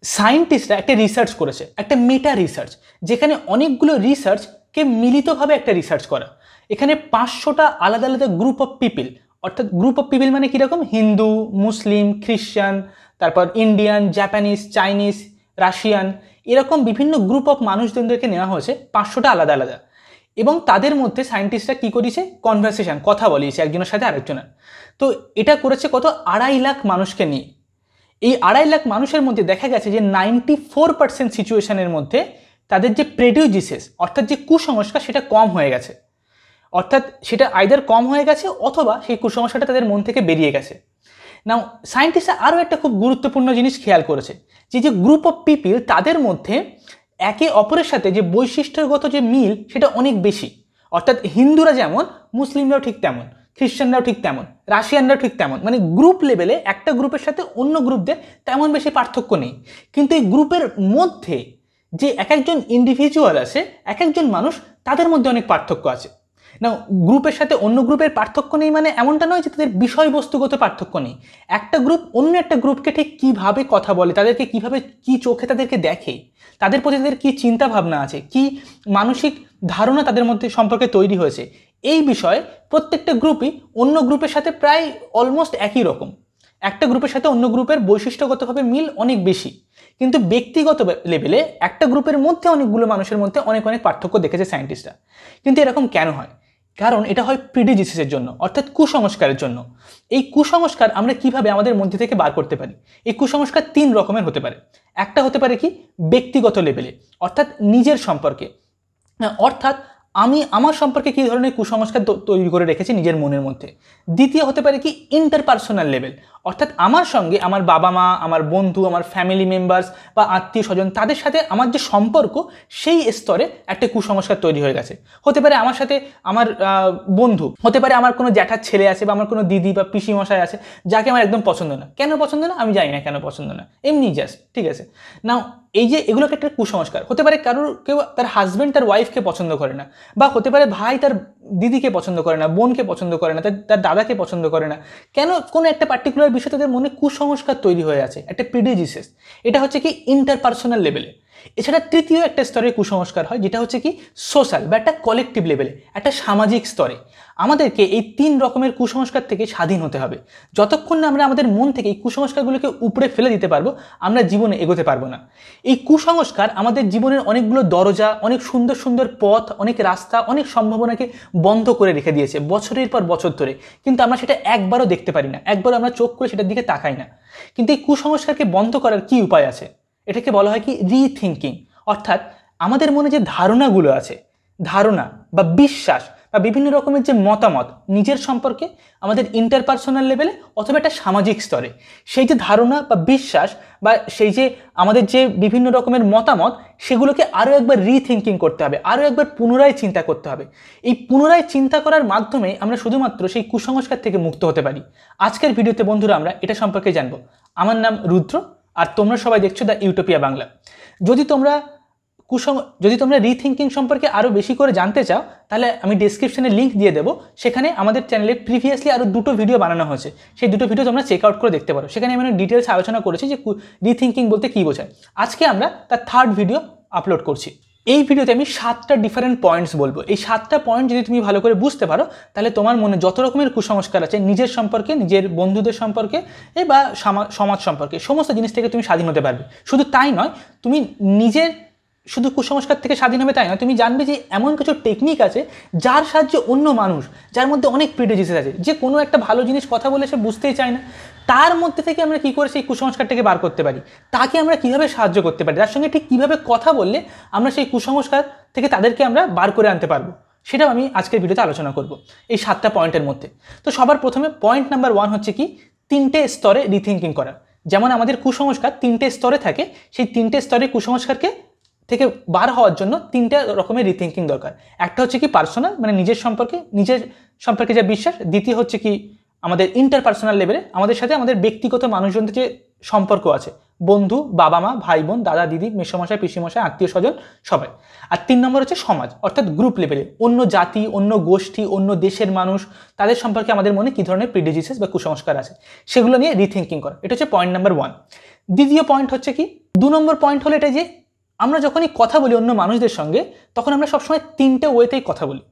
সায়েন্টিস্টরা একটা রিসার্চ করেছে, একটা মেটা রিসার্চ, যেখানে অনেকগুলো রিসার্চকে মিলিতভাবে একটা রিসার্চ করা। এখানে 500টা আলাদা আলাদা গ্রুপ অফ পিপল, অর্থাৎ গ্রুপ অফ পিপল মানে কীরকম, হিন্দু, মুসলিম, খ্রিশ্চান, তারপর ইন্ডিয়ান, জাপানিজ, চাইনিজ, রাশিয়ান, এরকম বিভিন্ন গ্রুপ অফ মানুষজনদেরকে নেওয়া হয়েছে 500টা আলাদা আলাদা। এবং তাদের মধ্যে সায়েন্টিস্টরা কী করেছে, কনভারসেশন, কথা বলিয়েছে একজনের সাথে আরেকজনের। তো এটা করেছে কত, 2.5 লাখ মানুষকে নিয়ে। এই 2.5 লাখ মানুষের মধ্যে দেখা গেছে যে 94% সিচুয়েশনের মধ্যে তাদের যে প্রেডিউজিসেস অর্থাৎ যে কুসংস্কার সেটা কম হয়ে গেছে, অর্থাৎ সেটা আইদার কম হয়ে গেছে অথবা সেই কুসংস্কারটা তাদের মন থেকে বেরিয়ে গেছে। নাও সায়েন্টিস্টরা আরও একটা খুব গুরুত্বপূর্ণ জিনিস খেয়াল করেছে, যে যে গ্রুপ অফ পিপল তাদের মধ্যে একে অপরের সাথে যে বৈশিষ্ট্যগত যে মিল সেটা অনেক বেশি। অর্থাৎ হিন্দুরা যেমন, মুসলিমরাও ঠিক তেমন, খ্রিশ্চানরাও ঠিক তেমন, রাশিয়ানরাও ঠিক তেমন, মানে গ্রুপ লেভেলে একটা গ্রুপের সাথে অন্য গ্রুপদের তেমন বেশি পার্থক্য নেই। কিন্তু এই গ্রুপের মধ্যে যে এক একজন ইন্ডিভিজুয়াল আছে, এক একজন মানুষ, তাদের মধ্যে অনেক পার্থক্য আছে। না, গ্রুপের সাথে অন্য গ্রুপের পার্থক্য নেই মানে এমনটা নয় যে তাদের বিষয়বস্তুগত পার্থক্য নেই। একটা গ্রুপ অন্য একটা গ্রুপকে ঠিক কীভাবে কথা বলে, তাদেরকে কীভাবে, কী চোখে তাদেরকে দেখে, তাদের প্রতি তাদের কী চিন্তা ভাবনা আছে, কী মানসিক ধারণা তাদের মধ্যে সম্পর্কে তৈরি হয়েছে, এই বিষয়ে প্রত্যেকটা গ্রুপই অন্য গ্রুপের সাথে প্রায় অলমোস্ট একই রকম। একটা গ্রুপের সাথে অন্য গ্রুপের বৈশিষ্ট্যগতভাবে মিল অনেক বেশি, কিন্তু ব্যক্তিগত লেভেলে একটা গ্রুপের মধ্যে অনেকগুলো মানুষের মধ্যে অনেক অনেক পার্থক্য দেখেছে সায়েন্টিস্টরা। কিন্তু এরকম কেন হয়? কারণ এটা হয় প্রিডিজিসেসের জন্য, অর্থাৎ কুসংস্কারের জন্য। এই কুসংস্কার আমরা কিভাবে আমাদের মধ্যে থেকে বার করতে পারি? এই কুসংস্কার 3 রকমের হতে পারে। একটা হতে পারে কি, ব্যক্তিগত লেভেলে, অর্থাৎ নিজের সম্পর্কে, অর্থাৎ আমি আমার সম্পর্কে কী ধরনের কুসংস্কার তৈরি করে রেখেছি নিজের মনের মধ্যে। দ্বিতীয় হতে পারে কি, ইন্টারপার্সোনাল লেভেল, অর্থাৎ আমার সঙ্গে আমার বাবা মা, আমার বন্ধু, আমার ফ্যামিলি মেম্বার্স বা আত্মীয় স্বজন, তাদের সাথে আমার যে সম্পর্ক সেই স্তরে একটা কুসংস্কার তৈরি হয়ে গেছে। হতে পারে আমার সাথে আমার বন্ধু, হতে পারে আমার কোনো জ্যাঠার ছেলে আছে বা আমার কোনো দিদি বা পিসি মশাই আছে যাকে আমার একদম পছন্দ না। কেন পছন্দ না আমি জানি না, কেন পছন্দ না, এমনি জাস্ট, ঠিক আছে। নাও এই যে এগুলোকে একটা কুসংস্কার। হতে পারে কেউ তার হাজব্যান্ড তার ওয়াইফকে পছন্দ করে না, বা হতে পারে ভাই তার দিদিকে পছন্দ করে না, বোনকে পছন্দ করে না, তার দাদাকে পছন্দ করে না। কেন? কোনো একটা পার্টিকুলার বিষয়ে তাদের মনে কুসংস্কার তৈরি হয়ে আছে, একটা প্রিডিজিসেস। এটা হচ্ছে কি ইন্টারপার্সোনাল লেভেলে। এছাড়া তৃতীয় একটা স্তরে কুসংস্কার হয়, যেটা হচ্ছে কি সোশ্যাল বা একটা কলেকটিভ লেভেলে, একটা সামাজিক স্তরে। আমাদেরকে এই 3 রকমের কুসংস্কার থেকে স্বাধীন হতে হবে। যতক্ষণ না আমরা আমাদের মন থেকে এই কুসংস্কারগুলোকে উপড়ে ফেলে দিতে পারবো, আমরা জীবনে এগোতে পারবো না। এই কুসংস্কার আমাদের জীবনের অনেকগুলো দরজা, অনেক সুন্দর সুন্দর পথ, অনেক রাস্তা, অনেক সম্ভাবনাকে বন্ধ করে রেখে দিয়েছে বছরের পর বছর ধরে, কিন্তু আমরা সেটা একবারও দেখতে পারি না, একবারও আমরা চোখ করে সেটার দিকে তাকাই না। কিন্তু এই কুসংস্কারকে বন্ধ করার কি উপায় আছে? এটাকে বলা হয় কি, রিথিঙ্কিং। অর্থাৎ আমাদের মনে যে ধারণাগুলো আছে, ধারণা বা বিশ্বাস বা বিভিন্ন রকমের যে মতামত নিজের সম্পর্কে, আমাদের ইন্টারপার্সোনাল লেভেলে অথবা একটা সামাজিক স্তরে, সেই যে ধারণা বা বিশ্বাস বা সেই যে আমাদের যে বিভিন্ন রকমের মতামত, সেগুলোকে আরও একবার রিথিঙ্কিং করতে হবে, আরও একবার পুনরায় চিন্তা করতে হবে। এই পুনরায় চিন্তা করার মাধ্যমে আমরা শুধুমাত্র সেই কুসংস্কার থেকে মুক্ত হতে পারি। আজকের ভিডিওতে বন্ধুরা আমরা এটা সম্পর্কে জানবো। আমার নাম রুদ্র, আর তোমরা সবাই দেখছো দ্য ইউটোপিয়া বাংলা। যদি তোমরা রিথিঙ্কিং সম্পর্কে আরও বেশি করে জানতে চাও, তাহলে আমি ডেসক্রিপশনে লিঙ্ক দিয়ে দেবো। সেখানে আমাদের চ্যানেলে প্রিভিয়াসলি আরও 2টো ভিডিও বানানো হয়েছে, সেই 2টো ভিডিও তোমরা চেক আউট করে দেখতে পারো। সেখানে আমি ডিটেলস আলোচনা করেছি যে রিথিঙ্কিং বলতে কী বোঝায়। আজকে আমরা তার 3rd ভিডিও আপলোড করছি। এই ভিডিওতে আমি 7টা ডিফারেন্ট পয়েন্টস বলবো। এই 7টা পয়েন্ট যদি তুমি ভালো করে বুঝতে পারো, তাহলে তোমার মনে যত রকমের কুসংস্কার আছে নিজের সম্পর্কে, নিজের বন্ধুদের সম্পর্কে বা সমাজ সম্পর্কে, সমস্ত জিনিস থেকে তুমি স্বাধীন হতে পারবে। শুধু তাই নয়, তুমি নিজের শুধু কুসংস্কার থেকে স্বাধীন হবে তাই নয়, তুমি জানবে যে এমন কিছু টেকনিক আছে যার সাহায্যে অন্য মানুষ, যার মধ্যে অনেক প্রিডিজিসেস আছে, যে কোনো একটা ভালো জিনিস কথা বলে সে বুঝতেই চায় না, তার মধ্যে থেকে আমরা কী করে সেই কুসংস্কারটাকে বার করতে পারি, তাকে আমরা কীভাবে সাহায্য করতে পারি, তার সঙ্গে ঠিক কীভাবে কথা বললে আমরা সেই কুসংস্কার থেকে তাদেরকে আমরা বার করে আনতে পারবো, সেটাও আমি আজকের ভিডিওতে আলোচনা করব এই 7টা পয়েন্টের মধ্যে। তো সবার প্রথমে পয়েন্ট নাম্বার 1 হচ্ছে কি, 3টে স্তরে রিথিঙ্কিং করা। যেমন আমাদের কুসংস্কার 3টে স্তরে থাকে, সেই 3টে স্তরে কুসংস্কারকে থেকে বার হওয়ার জন্য 3টে রকমের রিথিঙ্কিং দরকার। একটা হচ্ছে কি পার্সোনাল, মানে নিজের সম্পর্কে যে বিশ্বাস। দ্বিতীয় হচ্ছে কি আমাদের ইন্টারপার্সোনাল লেভেলে, আমাদের সাথে আমাদের ব্যক্তিগত মানুষজনদের যে সম্পর্ক আছে, বন্ধু, বাবা মা, ভাই বোন, দাদা দিদি, মেসোমশাই, পিসিমশাই, আত্মীয় স্বজন, সবাই। আর 3 নম্বর হচ্ছে সমাজ, অর্থাৎ গ্রুপ লেভেলে, অন্য জাতি, অন্য গোষ্ঠী, অন্য দেশের মানুষ, তাদের সম্পর্কে আমাদের মনে কী ধরনের প্রিডিজিসেস বা কুসংস্কার আছে, সেগুলো নিয়ে রিথিঙ্কিং করা। এটা হচ্ছে পয়েন্ট নাম্বার 1। দ্বিতীয় পয়েন্ট হচ্ছে কি, 2 নম্বর পয়েন্ট হলো এটা যে আমরা যখনই কথা বলি অন্য মানুষদের সঙ্গে তখন আমরা সবসময় 3টে ওয়েতেই কথা বলি,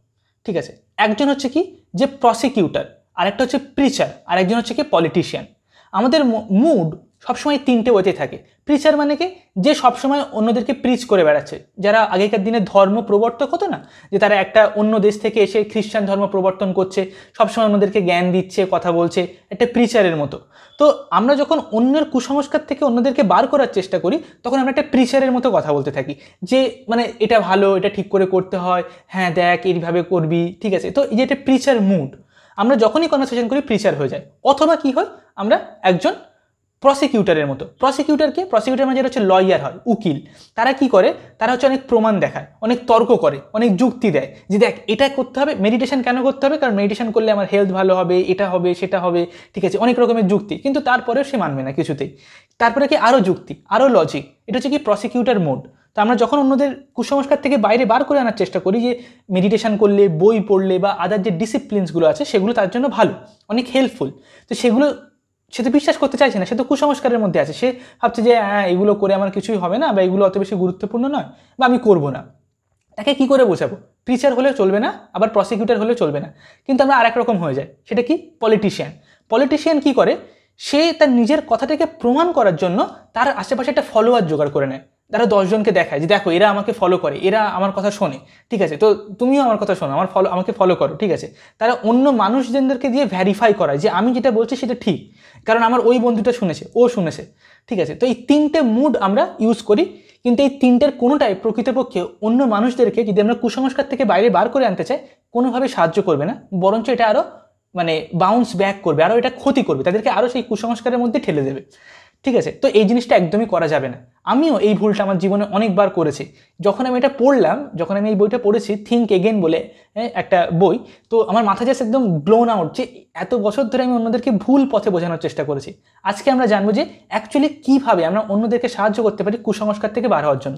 ঠিক আছে। একজন হচ্ছে কি যে প্রসিকিউটর, আরেকটা হচ্ছে প্রিচার, আর একজন হচ্ছে কি পলিটিশিয়ান। আমাদের মুড সবসময় 3টে ওয়েতে থাকে। প্রিচার মানে কি, যে সবসময় অন্যদেরকে প্রিচ করে বেড়াচ্ছে, যারা আগেকার দিনে ধর্ম প্রবর্তক হতো না, যে তারা একটা অন্য দেশ থেকে এসে খ্রিস্টান ধর্ম প্রবর্তন করছে, সবসময় অন্যদেরকে জ্ঞান দিচ্ছে, কথা বলছে, একটা প্রিচারের মতো। তো আমরা যখন অন্যের কুসংস্কার থেকে অন্যদেরকে বার করার চেষ্টা করি তখন আমরা একটা প্রিচারের মতো কথা বলতে থাকি, যে মানে এটা ভালো, এটা ঠিক করে করতে হয়, হ্যাঁ দেখ এইভাবে করবি, ঠিক আছে। তো এই যে একটা প্রিচার মুড, আমরা যখনই কনভারসেশন করি প্রিচার হয়ে যায়। অথবা কি হয়, আমরা একজন প্রসিকিউটরের মতো। প্রসিকিউটরকে, প্রসিকিউটর মানে যেটা হচ্ছে লয়ার হয়, উকিল। তারা কি করে, তারা হচ্ছে অনেক প্রমাণ দেখায়, অনেক তর্ক করে, অনেক যুক্তি দেয়, যে দেখ এটা করতে হবে, মেডিটেশন কেন করতে হবে, কারণ মেডিটেশন করলে আমার হেলথ ভালো হবে, এটা হবে সেটা হবে, ঠিক আছে, অনেক রকমের যুক্তি। কিন্তু তারপরেও সে মানবে না কিছুতেই। তারপরে কি আরও যুক্তি, আরও লজিক, এটা হচ্ছে কি প্রসিকিউটর মোড। তো আমরা যখন অন্যদের কুসংস্কার থেকে বাইরে বার করে আনার চেষ্টা করি, যে মেডিটেশন করলে, বই পড়লে বা আদার যে ডিসিপ্লিনসগুলো আছে সেগুলো তার জন্য ভালো, অনেক হেল্পফুল, তো সেগুলো সে তো বিশ্বাস করতে চাইছে না, সে তো কুসংস্কারের মধ্যে আছে, সে ভাবছে যে হ্যাঁ এগুলো করে আমার কিছুই হবে না, বা এগুলো অত বেশি গুরুত্বপূর্ণ নয়, বা আমি করবো না। তাকে কি করে বোঝাবো? প্রিচার হলেও চলবে না, আবার প্রসিকিউটর হলেও চলবে না। কিন্তু আমরা আরেক রকম হয়ে যায়, সেটা কি পলিটিশিয়ান। পলিটিশিয়ান কি করে, সে তার নিজের কথাটাকে প্রমাণ করার জন্য তার আশেপাশে একটা ফলোয়ার জোগাড় করে নেয়, তারা 10 জনকে দেখায় যে দেখো এরা আমাকে ফলো করে, এরা আমার কথা শোনে, ঠিক আছে, তো তুমিও আমার কথা শোনো, আমাকে ফলো করো, ঠিক আছে। তারা অন্য মানুষজনদেরকে দিয়ে ভ্যারিফাই করায় যে আমি যেটা বলছি সেটা ঠিক, কারণ আমার ওই বন্ধুটা শুনেছে, ও শুনেছে, ঠিক আছে। তো এই 3টে মুড আমরা ইউজ করি, কিন্তু এই 3টের কোনোটাই প্রকৃতপক্ষে অন্য মানুষদেরকে যদি আমরা কুসংস্কার থেকে বাইরে বার করে আনতে চাই কোনোভাবে সাহায্য করবে না, বরঞ্চ এটা আরও মানে বাউন্স ব্যাক করবে, আরও এটা ক্ষতি করবে, তাদেরকে আরও সেই কুসংস্কারের মধ্যে ঠেলে দেবে, ঠিক আছে। তো এই জিনিসটা একদমই করা যাবে না। আমিও এই ভুলটা আমার জীবনে অনেকবার করেছি। যখন আমি এটা পড়লাম, যখন আমি এই বইটা পড়েছি, থিঙ্ক এগেন বলে একটা বই, তো আমার মাথা জাস্ট একদম ব্লোন আউট, যে এত বছর ধরে আমি অন্যদেরকে ভুল পথে বোঝানোর চেষ্টা করেছি। আজকে আমরা জানবো যে অ্যাকচুয়ালি কীভাবে আমরা অন্যদেরকে সাহায্য করতে পারি কুসংস্কার থেকে বার হওয়ার জন্য।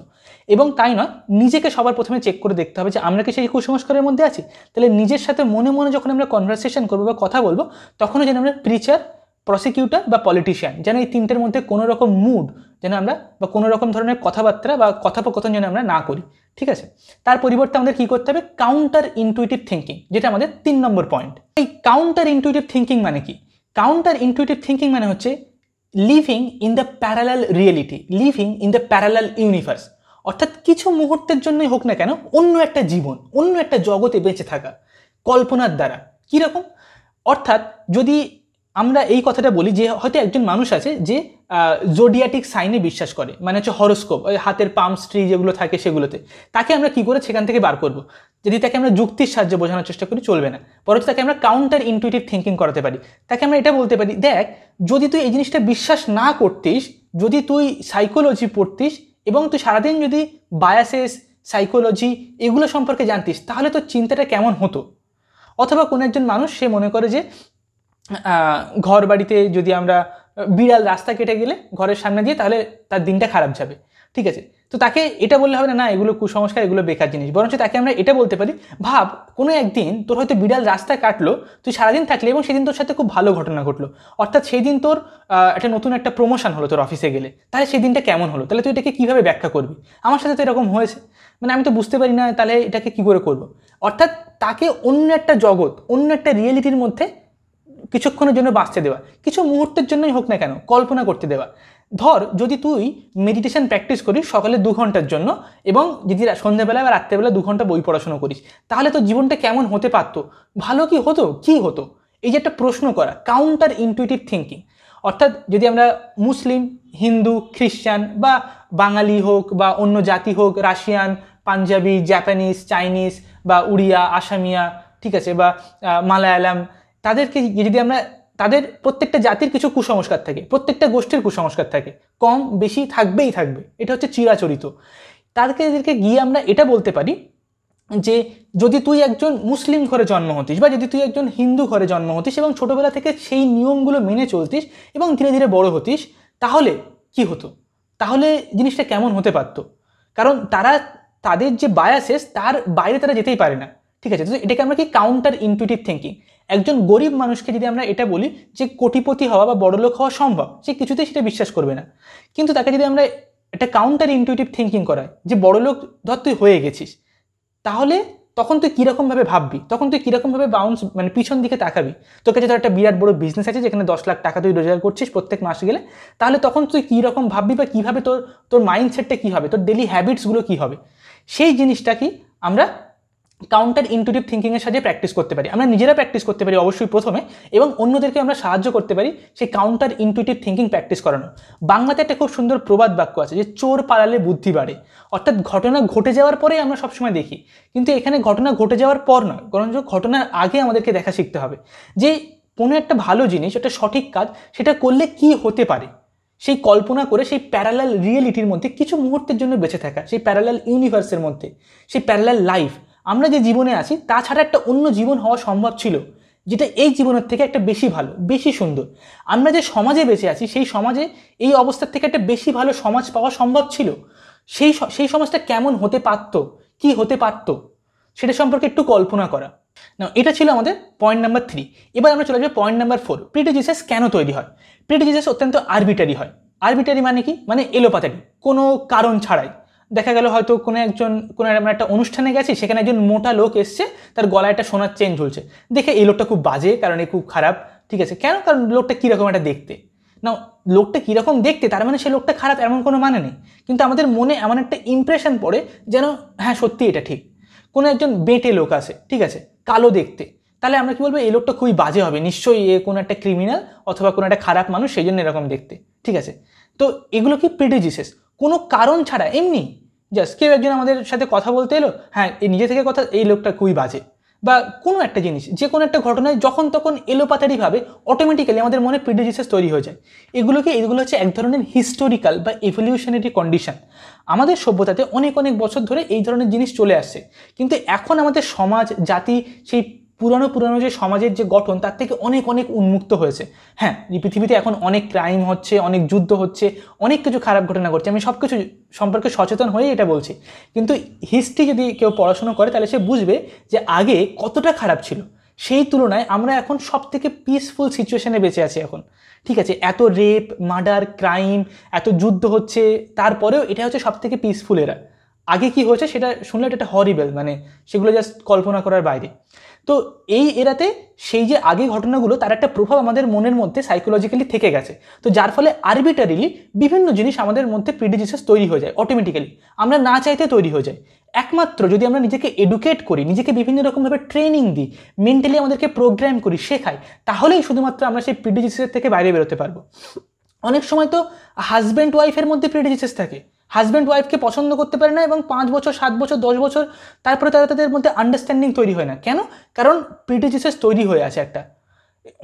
এবং তাই নয়, নিজেকে সবার প্রথমে চেক করে দেখতে হবে যে আমরা কি সেই কুসংস্কারের মধ্যে আছি। তাহলে নিজের সাথে মনে মনে যখন আমরা কনভারসেশন করবো বা কথা বলবো, তখনও যেন আমরা প্রিচার, প্রসিকিউটর বা পলিটিশিয়ান, যেন এই 3টের মধ্যে কোনো রকম মুড যেন আমরা বা কোনো রকম ধরনের কথাবার্তা বা কথোপকথন যেন আমরা না করি, ঠিক আছে। তার পরিবর্তে আমাদের কী করতে হবে, কাউন্টার ইনটুইটিভ থিঙ্কিং, যেটা আমাদের 3 নম্বর পয়েন্ট। এই কাউন্টার ইনটুইটিভ থিঙ্কিং মানে কি? কাউন্টার ইনটুইটিভ থিঙ্কিং মানে হচ্ছে living in the parallel reality, living in the parallel universe. অর্থাৎ কিছু মুহূর্তের জন্যই হোক না কেন, অন্য একটা জীবন, অন্য একটা জগতে বেঁচে থাকা কল্পনার দ্বারা। কীরকম? অর্থাৎ যদি আমরা এই কথাটা বলি যে হয়তো একজন মানুষ আছে যে জোডিয়াটিক সাইনে বিশ্বাস করে, মানে হচ্ছে হরোস্কোপ, ওই হাতের পাম স্ট্রি যেগুলো থাকে সেগুলোতে, তাকে আমরা কী করে সেখান থেকে বার করব? যদি তাকে আমরা যুক্তির সাহায্যে বোঝানোর চেষ্টা করি চলবে না, বরঞ্চ তাকে আমরা কাউন্টার ইনটুইটিভ থিঙ্কিং করাতে পারি। তাকে আমরা এটা বলতে পারি, দেখ যদি তুই এই জিনিসটা বিশ্বাস না করতিস, যদি তুই সাইকোলজি পড়তিস এবং তুই সারাদিন যদি বায়াসেস, সাইকোলজি এগুলো সম্পর্কে জানতিস, তাহলে তোর চিন্তাটা কেমন হতো। অথবা কোনো একজন মানুষ সে মনে করে যে ঘর বাড়িতে যদি আমরা বিড়াল রাস্তা কেটে গেলে ঘরের সামনে দিয়ে, তাহলে তার দিনটা খারাপ যাবে, ঠিক আছে। তো তাকে এটা বললে হবে না, না এগুলো কুসংস্কার, এগুলো বেকার জিনিস, বরঞ্চ তাকে আমরা এটা বলতে পারি, ভাব কোনো একদিন তোর হয়তো বিড়াল রাস্তা কাটলো, তুই সারাদিন থাকলে এবং সেদিন তোর সাথে খুব ভালো ঘটনা ঘটলো, অর্থাৎ সেই দিন তোর একটা নতুন একটা প্রমোশন হলো তোর অফিসে গেলে, তাহলে সেই দিনটা কেমন হলো, তাহলে তুই এটাকে কীভাবে ব্যাখ্যা করবি? আমার সাথে তো এরকম হয়েছে, মানে আমি তো বুঝতে পারি না, তাহলে এটাকে কী করে করবো? অর্থাৎ তাকে অন্য একটা জগৎ, অন্য একটা রিয়েলিটির মধ্যে কিছুক্ষণের জন্য বাঁচতে দেওয়া, কিছু মুহূর্তের জন্যই হোক না কেন কল্পনা করতে দেওয়া। ধর যদি তুই মেডিটেশন প্র্যাকটিস করিস সকালে 2 ঘন্টার জন্য, এবং যদি সন্ধ্যাবেলা বা রাত্রেবেলা 2 ঘন্টা বই পড়াশোনা করিস, তাহলে তো জীবনটা কেমন হতে পারতো, ভালো কি হতো, কি হতো? এই যে একটা প্রশ্ন করা, কাউন্টার ইনটুইটিভ থিঙ্কিং। অর্থাৎ যদি আমরা মুসলিম, হিন্দু, খ্রিস্টান বা বাঙালি হোক বা অন্য জাতি হোক, রাশিয়ান, পাঞ্জাবি, জাপানিজ, চাইনিজ বা উড়িয়া, আসামিয়া, ঠিক আছে, বা মালায়ালাম, তাদেরকে যদি আমরা, তাদের প্রত্যেকটা জাতির কিছু কুসংস্কার থাকে, প্রত্যেকটা গোষ্ঠীর কুসংস্কার থাকে, কম বেশি থাকবেই থাকবে, এটা হচ্ছে চিরাচরিত। তাদেরকে গিয়ে আমরা এটা বলতে পারি যে যদি তুই একজন মুসলিম ঘরে জন্ম হতিস বা যদি তুই একজন হিন্দু ঘরে জন্ম হতিস এবং ছোটোবেলা থেকে সেই নিয়মগুলো মেনে চলতিস এবং ধীরে ধীরে বড় হতিস, তাহলে কি হতো, তাহলে জিনিসটা কেমন হতে পারতো। কারণ তারা তাদের যে বায়াসেস তার বাইরে তারা যেতেই পারে না, ঠিক আছে। তো এটাকে আমরা কি কাউন্টার ইনটুইটিভ থিঙ্কিং। একজন গরিব মানুষকে যদি আমরা এটা বলি যে কোটিপতি হওয়া বা বড়লোক হওয়া সম্ভব, সে কিছুতেই সেটা বিশ্বাস করবে না। কিন্তু তাকে যদি আমরা একটা কাউন্টার ইনটিউটিভ থিঙ্কিং করাই যে বড়লোক ধর তুই হয়ে গেছিস, তাহলে তখন তুই কীরকমভাবে ভাববি, তখন তুই কীরকমভাবে বাউন্স মানে পিছন দিকে তাকাবি। তোর কাছে ধর একটা বিরাট বড় বিজনেস আছে যেখানে 10 লাখ টাকা তুই রোজগার করছিস প্রত্যেক মাস গেলে, তাহলে তখন তুই কীরকম ভাববি বা কীভাবে তোর মাইন্ডসেটটা কী হবে, তোর ডেলি হ্যাবিটসগুলো কী হবে, সেই জিনিসটা কি আমরা কাউন্টার ইনটিউটিভ থিঙ্কিংয়ের সাথে প্র্যাকটিস করতে পারি। আমরা নিজেরা প্র্যাকটিস করতে পারি অবশ্যই প্রথমে, এবং অন্যদেরকে আমরা সাহায্য করতে পারি সেই কাউন্টার ইনটিউটিভ থিঙ্কিং প্র্যাকটিস করানো। বাংলাতে একটা খুব সুন্দর প্রবাদ বাক্য আছে যে চোর পালালে বুদ্ধি বাড়ে, অর্থাৎ ঘটনা ঘটে যাওয়ার পরেই আমরা সবসময় দেখি, কিন্তু এখানে ঘটনা ঘটে যাওয়ার পর নয়, বরঞ্চ ঘটনার আগে আমাদেরকে দেখা শিখতে হবে যে কোনো একটা ভালো জিনিস, একটা সঠিক কাজ, সেটা করলে কি হতে পারে, সেই কল্পনা করে সেই প্যারালাল রিয়েলিটির মধ্যে কিছু মুহূর্তের জন্য বেঁচে থাকা, সেই প্যারালাল ইউনিভার্সের মধ্যে, সেই প্যারালাল লাইফ, আমরা যে জীবনে আছি তাছাড়া একটা অন্য জীবন হওয়া সম্ভব ছিল, যেটা এই জীবনের থেকে একটা বেশি ভালো, বেশি সুন্দর। আমরা যে সমাজে বেঁচে আছি সেই সমাজে এই অবস্থার থেকে একটা বেশি ভালো সমাজ পাওয়া সম্ভব ছিল। সেই সমাজটা কেমন হতে পারত, কি হতে পারত, সেটা সম্পর্কে একটু কল্পনা করা। না, এটা ছিল আমাদের পয়েন্ট নাম্বার 3। এবার আমরা চলে যাবো পয়েন্ট নাম্বার 4, প্রিজুডিসেস কেন তৈরি হয়। প্রিজুডিসেস অত্যন্ত আরবিটারি হয়। আরবিটারি মানে কি, মানে এলোপাতারি, কোনো কারণ ছাড়াই। দেখা গেল হয়তো কোনো আমরা একটা অনুষ্ঠানে গেছি, সেখানে একজন মোটা লোক এসছে, তার গলায় একটা সোনার চেন ঝুলছে, দেখে এই লোকটা খুব বাজে, কারণ এই খুব খারাপ, ঠিক আছে। কেন? কারণ লোকটা কীরকম একটা দেখতে। না, লোকটা কীরকম দেখতে তার মানে সে লোকটা খারাপ এমন কোনো মানে নেই, কিন্তু আমাদের মনে এমন একটা ইমপ্রেশন পড়ে যেন হ্যাঁ সত্যি এটা ঠিক। কোনো একজন বেঁটে লোক আছে, ঠিক আছে, কালো দেখতে, তাহলে আমরা কি বলবো, এই লোকটা খুবই বাজে হবে, নিশ্চয়ই এ কোনো একটা ক্রিমিনাল অথবা কোনো একটা খারাপ মানুষ, সেই জন্য এরকম দেখতে, ঠিক আছে। তো এগুলো কি প্রিজুডিসেস, কোনো কারণ ছাড়া এমনি জাস্ট কেউ একজন আমাদের সাথে কথা বলতে এলো, হ্যাঁ এই নিজে থেকে কথা, এই লোকটা খুবই বাজে, বা কোনো একটা জিনিস, যে কোনো একটা ঘটনায় যখন তখন এলোপাতারিভাবে অটোমেটিক্যালি আমাদের মনে প্রিজুডিসেস তৈরি হয়ে যায়। এগুলো হচ্ছে এক ধরনের হিস্টোরিক্যাল বা ইভলিউশনারি কন্ডিশন। আমাদের সভ্যতাতে অনেক অনেক বছর ধরে এই ধরনের জিনিস চলে আসছে, কিন্তু এখন আমাদের সমাজ জাতি সেই পুরানো যে সমাজের যে গঠন তার থেকে অনেক অনেক উন্মুক্ত হয়েছে। হ্যাঁ, এই পৃথিবীতে এখন অনেক ক্রাইম হচ্ছে, অনেক যুদ্ধ হচ্ছে, অনেক কিছু খারাপ ঘটনা ঘটছে, আমি সব কিছু সম্পর্কে সচেতন হয়ে এটা বলছি। কিন্তু হিস্ট্রি যদি কেউ পড়াশোনা করে তাহলে সে বুঝবে যে আগে কতটা খারাপ ছিল, সেই তুলনায় আমরা এখন সব থেকে পিসফুল সিচুয়েশনে বেঁচে আছি এখন, ঠিক আছে। এত রেপ, মার্ডার, ক্রাইম, এত যুদ্ধ হচ্ছে, তারপরেও এটা হচ্ছে সব থেকে পিসফুল এরা। আগে কি হয়েছে সেটা শুনলে এটা হরিবেল, মানে সেগুলো জাস্ট কল্পনা করার বাইরে। তো এই এরাতে সেই যে আগে ঘটনাগুলো তার একটা প্রভাব আমাদের মনের মধ্যে সাইকোলজিক্যালি থেকে গেছে, তো যার ফলে আরবিটারিলি বিভিন্ন জিনিস আমাদের মধ্যে প্রিজুডিসেস তৈরি হয়ে যায় অটোমেটিক্যালি, আমরা না চাইতে তৈরি হয়ে যায়। একমাত্র যদি আমরা নিজেকে এডুকেট করি, নিজেকে বিভিন্ন রকমভাবে ট্রেনিং দিই, মেন্টালি আমাদেরকে প্রোগ্রাম করি, শেখাই, তাহলেই শুধুমাত্র আমরা সেই প্রিজুডিসেসের থেকে বাইরে বেরোতে পারবো। অনেক সময় তো হাজব্যান্ড ওয়াইফের মধ্যে প্রিজুডিসেস থাকে, হাজব্যান্ড ওয়াইফকে পছন্দ করতে পারে না, এবং 5 বছর 7 বছর 10 বছর তারপরে তাদের মধ্যে আন্ডারস্ট্যান্ডিং তৈরি হয় না। কেন? কারণ প্রিজুডিসেস তৈরি হয়ে আছে একটা।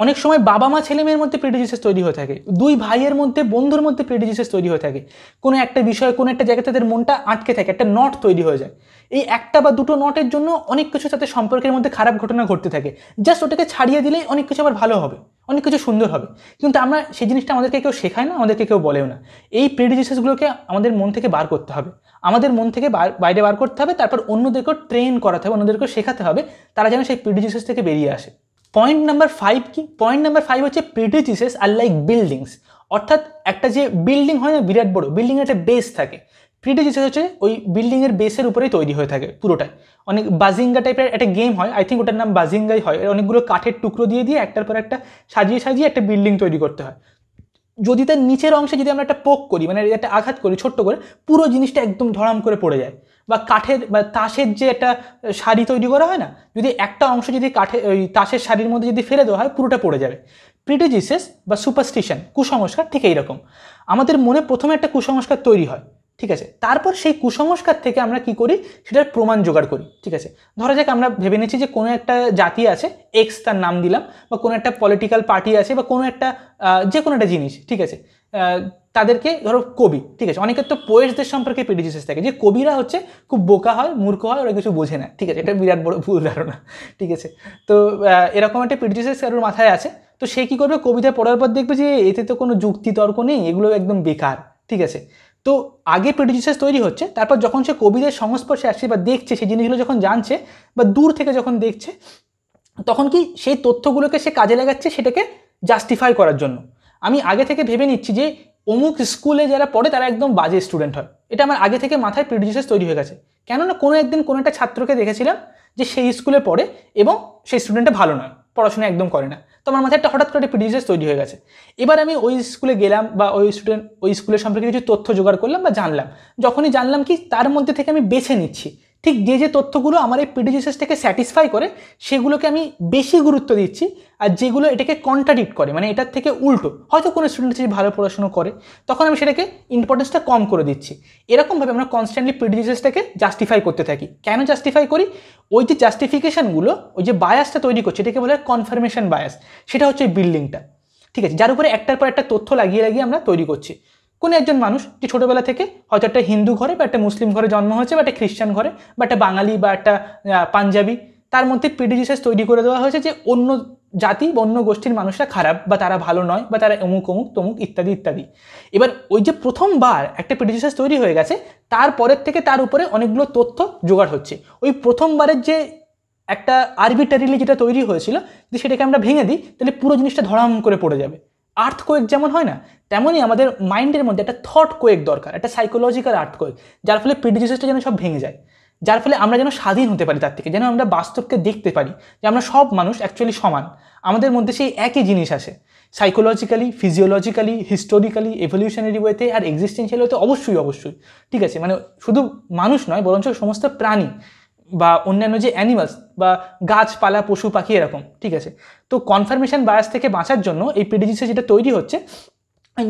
অনেক সময় বাবা মা ছেলে মেয়ের মধ্যে প্রিজুডিসেস তৈরি হয়ে থাকে, দুই ভাইয়ের মধ্যে, বন্ধুর মধ্যে প্রিজুডিসেস তৈরি হয়ে থাকে। কোনো একটা বিষয়ে, কোনো একটা জায়গায় তাদের মনটা আটকে থাকে, একটা নট তৈরি হয়ে যায়। এই একটা বা দুটো নটের জন্য অনেক কিছু তাদের সম্পর্কের মধ্যে খারাপ ঘটনা ঘটতে থাকে। জাস্ট ওটাকে ছাড়িয়ে দিলেই অনেক কিছু আবার ভালো হবে, অনেক কিছু সুন্দর হবে। কিন্তু আমরা সেই জিনিসটা আমাদেরকে কেউ শেখায় না, আমাদেরকে কেউ বলেও না। এই প্রিজুডিসেসগুলোকে আমাদের মন থেকে বার করতে হবে, আমাদের মন থেকে বাইরে বার করতে হবে, তারপর অন্যদেরকেও ট্রেন করাতে হবে, অন্যদেরকেও শেখাতে হবে, তারা যেন সেই প্রিজুডিসেস থেকে বেরিয়ে আসে। পয়েন্ট নাম্বার 5 কি? পয়েন্ট নাম্বার 5 হচ্ছে প্রিজুডিসেস আর লাইক বিল্ডিংস। অর্থাৎ একটা যে বিল্ডিং হয় না, বিরাট বড় বিল্ডিংয়ের একটা বেস থাকে, প্রিজুডিসেস হচ্ছে ওই বিল্ডিংয়ের বেসের উপরেই তৈরি হয়ে থাকে পুরোটাই। অনেক বাজিঙ্গা টাইপের একটা গেম হয়, আই থিঙ্ক ওটার নাম বাজিঙ্গাই হয়। অনেকগুলো কাঠের টুকরো দিয়ে একটার পর একটা সাজিয়ে একটা বিল্ডিং তৈরি করতে হয়। যদি তার নিচের অংশে যদি আমরা একটা পোক করি, মানে একটা আঘাত করি ছোট্ট করে, পুরো জিনিসটা একদম ধড়াম করে পড়ে যায়। বা কাঠের বা তাসের যে একটা শাড়ি তৈরি করা হয় না, যদি একটা অংশ যদি ওই তাসের শাড়ির মধ্যে যদি ফেলে দেওয়া হয়, পুরোটা পড়ে যাবে। প্রিজুডিসেস বা সুপারস্টিশন, কুসংস্কার, ঠিক এইরকম আমাদের মনে প্রথমে একটা কুসংস্কার তৈরি হয়, ঠিক আছে। তারপর সেই কুসংস্কার থেকে আমরা কি করি, সেটার প্রমাণ জোগাড় করি, ঠিক আছে। ধরা যাক আমরা ভেবে নিচ্ছি যে কোনো একটা জাতি আছে, এক্স তার নাম দিলাম, বা কোনো একটা পলিটিক্যাল পার্টি আছে, বা কোনো একটা যে কোনো একটা জিনিস, ঠিক আছে। তাদেরকে ধরো কবি, ঠিক আছে। অনেকের তো পোয়েটসদের সম্পর্কে প্রিজুডিসেস থাকে যে কবিরা হচ্ছে খুব বোকা হয়, মূর্খ হয়, ওরা কিছু বোঝে না, ঠিক আছে। এটা বিরাট বড় ভুল ধারণা, ঠিক আছে। তো এরকম একটা প্রিজুডিসেস কারোর মাথায় আছে, তো সে কী করবে, কবিতা পড়ার পর দেখবে যে এতে তো কোনো যুক্তি তর্ক নেই, এগুলো একদম বেকার, ঠিক আছে। তো আগে প্রিজুডিসেস তৈরি হচ্ছে, তারপর যখন সে কবিদের সংস্পর্শে আসছে বা দেখছে, সেই জিনিসগুলো যখন জানছে বা দূর থেকে যখন দেখছে, তখন কি সেই তথ্যগুলোকে সে কাজে লাগাচ্ছে সেটাকে জাস্টিফাই করার জন্য। আমি আগে থেকে ভেবে নিচ্ছি যে অমুক স্কুলে যারা পড়ে তারা একদম বাজে স্টুডেন্ট হয়, এটা আমার আগে থেকে মাথায় প্রিজুডিস তৈরি হয়ে গেছে। কেননা কোনো একদিন কোনো একটা ছাত্রকে দেখেছিলাম যে সেই স্কুলে পড়ে এবং সেই স্টুডেন্টটা ভালো নয়, পড়াশোনা একদম করে না, তো আমার মাথায় একটা হঠাৎ করে একটা প্রিজুডিস তৈরি হয়ে গেছে। এবার আমি ওই স্কুলে গেলাম বা ওই স্কুলের সম্পর্কে কিছু তথ্য জোগাড় করলাম বা জানলাম। যখনই জানলাম কি তার মধ্যে থেকে আমি বেছে নিচ্ছি ঠিক যে যে তথ্যগুলো আমার এই প্রিজুডিসটাকে স্যাটিসফাই করে সেগুলোকে আমি বেশি গুরুত্ব দিচ্ছি, আর যেগুলো এটাকে কন্ট্রাডিক্ট করে মানে এটার থেকে উল্টো, হয়তো কোনো স্টুডেন্ট যদি ভালো পড়াশোনা করে তখন আমি সেটাকে ইম্পর্টেন্সটা কম করে দিচ্ছি। এরকমভাবে আমরা কনস্ট্যান্টলি প্রিজুডিসটাকে জাস্টিফাই করতে থাকি। কেন জাস্টিফাই করি? ওই যে জাস্টিফিকেশনগুলো, ওই যে বায়াসটা তৈরি করছে এটাকে বলে কনফার্মেশন বায়াস, সেটা হচ্ছে ওই বিল্ডিংটা, ঠিক আছে, যার উপরে একটার পর একটা তথ্য লাগিয়ে লাগিয়ে আমরা তৈরি করছি। কোনো একজন মানুষ যে ছোটোবেলা থেকে হয়তো একটা হিন্দু ঘরে বা একটা মুসলিম ঘরে জন্ম হয়েছে বা একটা খ্রিস্টান ঘরে বা একটা বাঙালি বা একটা পাঞ্জাবি, তার মধ্যে প্রিজুডিস তৈরি করে দেওয়া হয়েছে যে অন্য জাতি বা অন্য গোষ্ঠীর মানুষরা খারাপ বা তারা ভালো নয় বা তারা অমুক অমুক তমুক ইত্যাদি ইত্যাদি। এবার ওই যে প্রথমবার একটা প্রিজুডিস তৈরি হয়ে গেছে, তারপরের থেকে তার উপরে অনেকগুলো তথ্য জোগাড় হচ্ছে। ওই প্রথমবারের যে একটা আরবিটারিলি যেটা তৈরি হয়েছিল, যদি সেটাকে আমরা ভেঙে দিই তাহলে পুরো জিনিসটা ধড়াম করে পড়ে যাবে। আর্থকোয়েক যেমন হয় না, তেমনই আমাদের মাইন্ডের মধ্যে একটা থট কোয়েক দরকার, একটা সাইকোলজিক্যাল আর্থকোয়েক, যার ফলে প্রিজুডিসটা যেন সব ভেঙে যায়, যার ফলে আমরা যেন স্বাধীন হতে পারি তার থেকে, যেন আমরা বাস্তবকে দেখতে পারি যে আমরা সব মানুষ অ্যাকচুয়ালি সমান, আমাদের মধ্যে সেই একই জিনিস আছে সাইকোলজিক্যালি, ফিজিওলজিক্যালি, হিস্টোরিক্যালি, এভলিউশনারি ওয়েতে আর এক্সিস্টেন্সিয়াল ওয়েতে অবশ্যই অবশ্যই, ঠিক আছে, মানে শুধু মানুষ নয় বরঞ্চ সমস্ত প্রাণী বা অন্যান্য যে অ্যানিমালস বা গাছপালা পশু পাখি এরকম, ঠিক আছে। তো কনফার্মেশন বায়াস থেকে বাঁচার জন্য এই প্রিজুডিসে যেটা তৈরি হচ্ছে,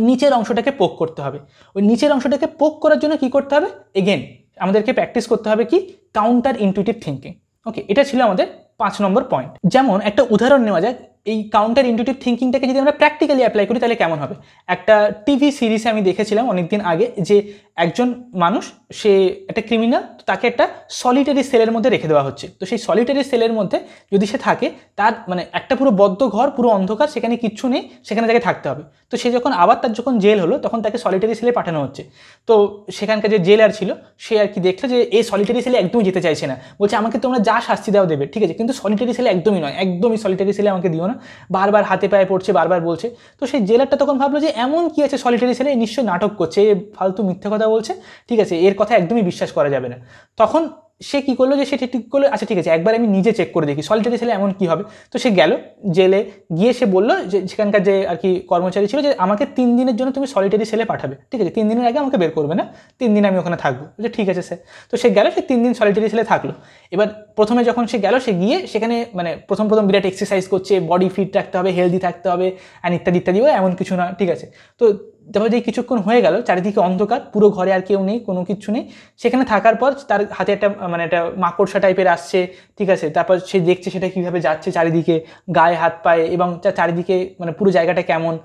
নিচের অংশটাকে পোক করতে হবে। ওই নিচের অংশটাকে পোক করার জন্য কি করতে হবে? এগেন আমাদেরকে প্র্যাকটিস করতে হবে কি? Counter intuitive thinking. ওকে, এটা ছিল আমাদের 5 নম্বর পয়েন্ট। যেমন একটা উদাহরণ নেওয়া যাক, এই কাউন্টার ইনটুইটিভ থিঙ্কিংটাকে যদি আমরা প্র্যাকটিক্যালি অ্যাপ্লাই করি তাহলে কেমন হবে। একটা টিভি সিরিজে আমি দেখেছিলাম অনেকদিন আগে যে একজন মানুষ, সে একটা ক্রিমিনাল, তাকে একটা সলিটারি সেলের মধ্যে রেখে দেওয়া হচ্ছে। তো সেই সলিটারি সেলের মধ্যে যদি সে থাকে, তার মানে একটা পুরো বদ্ধ ঘর, পুরো অন্ধকার, সেখানে কিচ্ছু নেই, সেখানে তাকে থাকতে হবে। তো সে যখন আবার তার যখন জেল হলো তখন তাকে সলিটারি সেলে পাঠানো হচ্ছে। তো সেখানকার যে জেলার ছিল সে আর কি দেখলো যে এই সলিটারি সেলে একদমই যেতে চাইছে না, বলছে আমাকে তোমরা যা শাস্তি দাও দেবে, ঠিক আছে, কিন্তু সলিটারি সেলে একদমই নয়, একদমই সলিটারি সেলে আমাকে দিও না, বারবার হাতে পায়ে পড়ছে, বারবার বলছে। তো সেই জেলারটা তখন ভাবলো যে এমন কি আছে সলিটারি সেলে, নিশ্চয়ই নাটক করছে, ফালতু মিথ্যে কথা বলছে, ঠিক আছে, এর কথা একদমই বিশ্বাস করা যাবে না। তখন সে কি করলো যে সে ঠিক করলো, আচ্ছা ঠিক আছে একবার আমি নিজে চেক করে দেখি সলিটারি সেলে এমন কি হবে। তো সে গেল জেলে, গিয়ে সে বললো যে সেখানকার যে আর কি কর্মচারী ছিল যে আমাকে 3 দিনের জন্য তুমি সলিটারি সেলে পাঠাবে, ঠিক আছে, 3 দিনের আগে আমাকে বের করবে না, 3 দিন আমি ওখানে থাকবো। যে ঠিক আছে স্যার। তো সে গেল, সে 3 দিন সলিটারি সেলে থাকলো। এবার প্রথমে যখন সে গেল, সে গিয়ে সেখানে মানে প্রথম বিরাট এক্সারসাইজ করছে, বডি ফিট রাখতে হবে, হেলদি থাকতে হবে, অ্যান্ড ইত্যাদি ইত্যাদি, এমন কিছু না, ঠিক আছে। তো তারপর যে কিছুক্ষণ হয়ে গেল, চারিদিকে অন্ধকার, পুরো ঘরে আর কেউ নেই, কোনো কিছু নেই। সেখানে থাকার পর তার হাতে একটা মানে একটা মাকড়সা টাইপের আসছে, ঠিক আছে, তারপর সে দেখছে সেটা কীভাবে যাচ্ছে চারিদিকে, গায়ে হাত পায়ে, এবং চারিদিকে মানে পুরো জায়গাটা কেমন।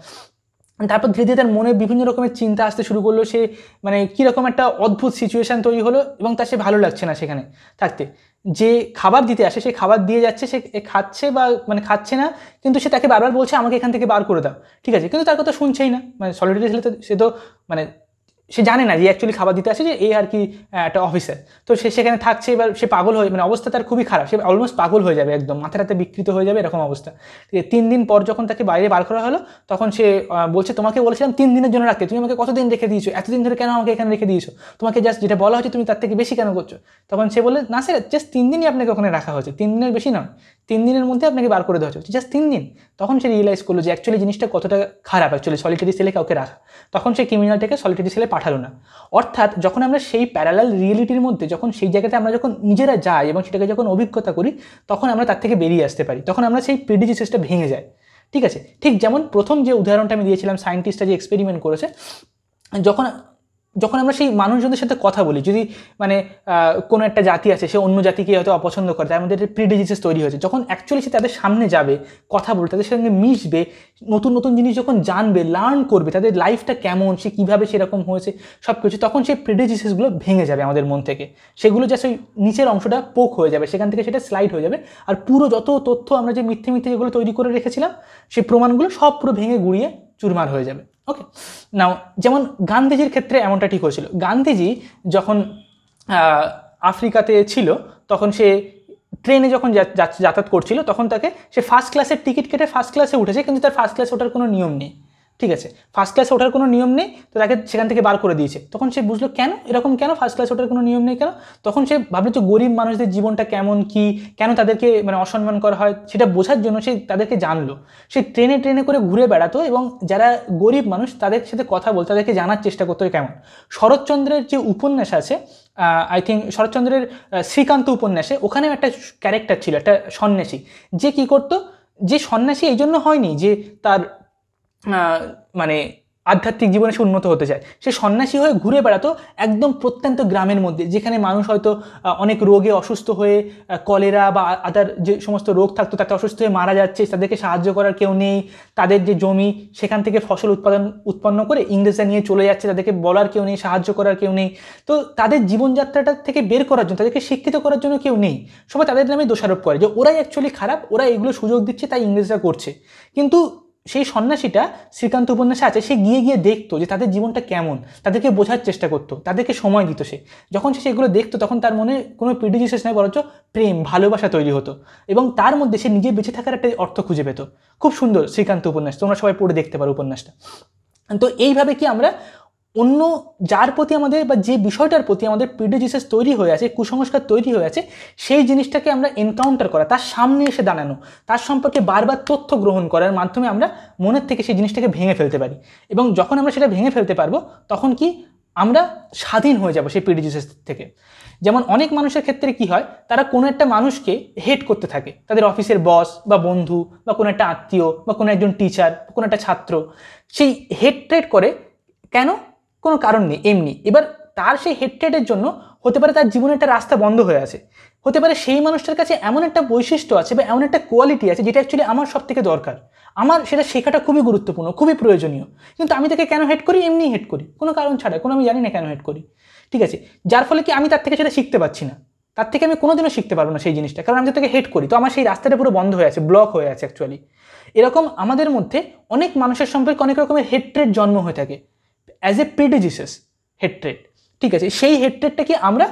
তারপর ধীরে ধীরে তার মনে বিভিন্ন রকমের চিন্তা আসতে শুরু করলো, সে মানে কীরকম একটা অদ্ভুত সিচুয়েশান তৈরি হলো এবং তার সে ভালো লাগছে না সেখানে থাকতে। যে খাবার দিতে আসে সে খাবার দিয়ে যাচ্ছে, সে খাচ্ছে বা মানে খাচ্ছে না, কিন্তু সে তাকে বারবার বলছে আমাকে এখান থেকে বার করে দাও, ঠিক আছে, কিন্তু তার কথা শুনছেই না। মানে সলিটারি সেলে তো সে তো মানে সে জানে না যে অ্যাকচুয়ালি খাবার দিতে আসে যে এই আর কি একটা অফিসার। তো সে সেখানে থাকছে, এবার সে পাগল হয়ে মানে অবস্থা তার খুবই খারাপ, সে অলমোস্ট পাগল হয়ে যাবে, একদম মাথাটাতে বিকৃত হয়ে যাবে এরকম অবস্থা। 3 দিন পর যখন তাকে বাইরে বার করা হলো তখন সে বলছে তোমাকে বলেছিলাম 3 দিনের জন্য রাখতে, তুমি আমাকে কতদিন রেখে দিয়েছো, এতদিন ধরে কেন আমাকে এখানে রেখে দিয়েছো, তোমাকে জাস্ট যেটা বলা হচ্ছে তুমি তার থেকে বেশি কেন করছো। তখন সে বললে না স্যার, জাস্ট 3 দিনই আপনাকে ওখানে রাখা হয়েছে, 3 দিনের বেশি নয়, 3 দিনের মধ্যে আপনাকে বার করে দেওয়া হচ্ছে, জাস্ট 3 দিন। তখন সে রিয়েলাইজ করলো যে অ্যাকচুয়ালি জিনিসটা কতটা খারাপ অ্যাকচুয়ালি সলিটারি সেলে কাউকে রাখা। তখন সে ক্রিমিনালটাকে সলিটারি সেলে পাঠালো না। অর্থাৎ যখন আমরা সেই প্যারালাল রিয়েলিটির মধ্যে যখন সেই জায়গাতে আমরা যখন নিজেরা যাই এবং সেটাকে যখন অভিজ্ঞতা করি, তখন আমরা তার থেকে বেরিয়ে আসতে পারি, তখন আমরা সেই প্রিজুডিসটা ভেঙে যায়, ঠিক আছে। ঠিক যেমন প্রথম যে উদাহরণটা আমি দিয়েছিলাম, সায়েন্টিস্টরা যে এক্সপেরিমেন্ট করেছে, যখন আমরা সেই মানুষজনদের সাথে কথা বলি, যদি মানে কোনো একটা জাতি আছে সে অন্য জাতিকে হয়তো অপছন্দ করে, তার মধ্যে একটা প্রিজুডিস তৈরি হয়েছে, যখন অ্যাকচুয়ালি সে তাদের সামনে যাবে, কথা বলবে, তাদের সঙ্গে মিশবে, নতুন নতুন জিনিস যখন জানবে, লার্ন করবে, তাদের লাইফটা কেমন, সে কীভাবে সেরকম হয়েছে সব কিছু, তখন সেই প্রিজুডিসগুলো ভেঙে যাবে আমাদের মন থেকে, সেগুলো জাস্ট ওই নিচের অংশটা পোক হয়ে যাবে, সেখান থেকে সেটা স্লাইড হয়ে যাবে, আর পুরো যত তথ্য আমরা যে মিথ্যে মিথ্যে যেগুলো তৈরি করে রেখেছিলাম সেই প্রমাণগুলো সব পুরো ভেঙে গুঁড়িয়ে চুরমার হয়ে যাবে। ওকে, নাও যেমন গান্ধীজির ক্ষেত্রে এমনটা ঠিক হয়েছিল। গান্ধীজি যখন আফ্রিকাতে ছিল তখন সে ট্রেনে যখন যাতায়াত করছিল তখন তাকে সে ফার্স্ট ক্লাসের টিকিট কেটে ফার্স্ট ক্লাসে উঠেছে, কিন্তু তার ফার্স্ট ক্লাসে ওঠার কোনো নিয়ম নেই। ঠিক আছে, ফার্স্ট ক্লাসে ওঠার কোনো নিয়ম নেই, তো তাকে সেখান থেকে বার করে দিয়েছে। তখন সে বুঝলো কেন এরকম, কেন ফার্স্ট ক্লাসে ওঠার কোনো নিয়ম নেই কেন। তখন সে ভাবলো যে গরিব মানুষদের জীবনটা কেমন, কি কেন তাদেরকে মানে অসম্মান করা হয়, সেটা বোঝার জন্য সে তাদেরকে জানলো। সে ট্রেনে ট্রেনে করে ঘুরে বেড়াতো এবং যারা গরিব মানুষ তাদের সাথে কথা বলতো, তাদেরকে জানার চেষ্টা করতো কেমন। শরৎচন্দ্রের যে উপন্যাস আছে, আই থিঙ্ক শরৎচন্দ্রের শ্রীকান্ত উপন্যাসে, ওখানেও একটা ক্যারেক্টার ছিল, একটা সন্ন্যাসী, যে কি করতো, যে সন্ন্যাসী এই জন্য হয়নি যে তার মানে আধ্যাত্মিক জীবনে সে উন্নত হতে চায়, সে সন্ন্যাসী হয়ে ঘুরে বেড়াতো একদম প্রত্যন্ত গ্রামের মধ্যে, যেখানে মানুষ হয়তো অনেক রোগে অসুস্থ হয়ে, কলেরা বা আদার যে সমস্ত রোগ থাকতো তাতে অসুস্থ হয়ে মারা যাচ্ছে, তাদেরকে সাহায্য করার কেউ নেই। তাদের যে জমি, সেখান থেকে ফসল উৎপন্ন করে ইংরেজরা নিয়ে চলে যাচ্ছে, তাদেরকে বলার কেউ নেই, সাহায্য করার কেউ নেই। তো তাদের জীবনযাত্রাটা থেকে বের করার জন্য, তাদেরকে শিক্ষিত করার জন্য কেউ নেই। সবাই তাদের নামে দোষারোপ করে যে ওরাই অ্যাকচুয়ালি খারাপ, ওরা এগুলো সুযোগ দিচ্ছে তাই ইংরেজরা করছে। কিন্তু সেই সন্ন্যাসীটা শ্রীকান্ত উপন্যাসে আছে, সে গিয়ে গিয়ে দেখতো যে তাদের জীবনটা কেমন, তাদেরকে বোঝার চেষ্টা করতো, তাদেরকে সময় দিত। সে যখন সে সেগুলো দেখতো তখন তার মনে কোনো প্রিজুডিস নয়, বরঞ্চ প্রেম ভালোবাসা তৈরি হতো এবং তার মধ্যে সে নিজে বেঁচে থাকার একটা অর্থ খুঁজে পেত। খুব সুন্দর শ্রীকান্ত উপন্যাস, তোমরা সবাই পড়ে দেখতে পারো উপন্যাসটা। তো এইভাবে কি আমরা অন্য যার প্রতি আমাদের বা যে বিষয়টার প্রতি আমাদের প্রিজুডিস তৈরি হয়ে আছে, কুসংস্কার তৈরি হয়ে আছে, সেই জিনিসটাকে আমরা এনকাউন্টার করা, তার সামনে এসে দাঁড়ানো, তার সম্পর্কে বারবার তথ্য গ্রহণ করার মাধ্যমে আমরা মনের থেকে সেই জিনিসটাকে ভেঙে ফেলতে পারি। এবং যখন আমরা সেটা ভেঙে ফেলতে পারবো তখন কি আমরা স্বাধীন হয়ে যাব সেই প্রিজুডিস থেকে। যেমন অনেক মানুষের ক্ষেত্রে কি হয়, তারা কোনো একটা মানুষকে হেট করতে থাকে, তাদের অফিসের বস বা বন্ধু বা কোনো একটা আত্মীয় বা কোনো একজন টিচার, কোনো একটা ছাত্র, সেই হেট্রেট করে। কেন? কোনো কারণ নেই, এমনি। এবার তার সেই হেট্রেটের জন্য হতে পারে তার জীবনে একটা রাস্তা বন্ধ হয়ে আছে, হতে পারে সেই মানুষটার কাছে এমন একটা বৈশিষ্ট্য আছে বা এমন একটা কোয়ালিটি আছে যেটা অ্যাকচুয়ালি আমার সব থেকে দরকার, আমার সেটা শেখাটা খুবই গুরুত্বপূর্ণ, খুবই প্রয়োজনীয়, কিন্তু আমি তাকে কেন হেট করি? এমনি হেট করি, কোনো কারণ ছাড়া, কোনো আমি জানি না কেন হেট করি। ঠিক আছে, যার ফলে কি আমি তার থেকে সেটা শিখতে পারছি না, তার থেকে আমি কোনোদিনও শিখতে পারবো না সেই জিনিসটা, কারণ আমি তাকে হেট করি। তো আমার সেই রাস্তাটা পুরো বন্ধ হয়ে আছে, ব্লক হয়ে আছে অ্যাকচুয়ালি। এরকম আমাদের মধ্যে অনেক মানুষের সম্পর্কে অনেক রকমের হেট্রেট জন্ম হয়ে থাকে অ্যাজ এ প্রিজুডিস হেট্রেট। ঠিক আছে, সেই হেট্রেটটা কি আমরা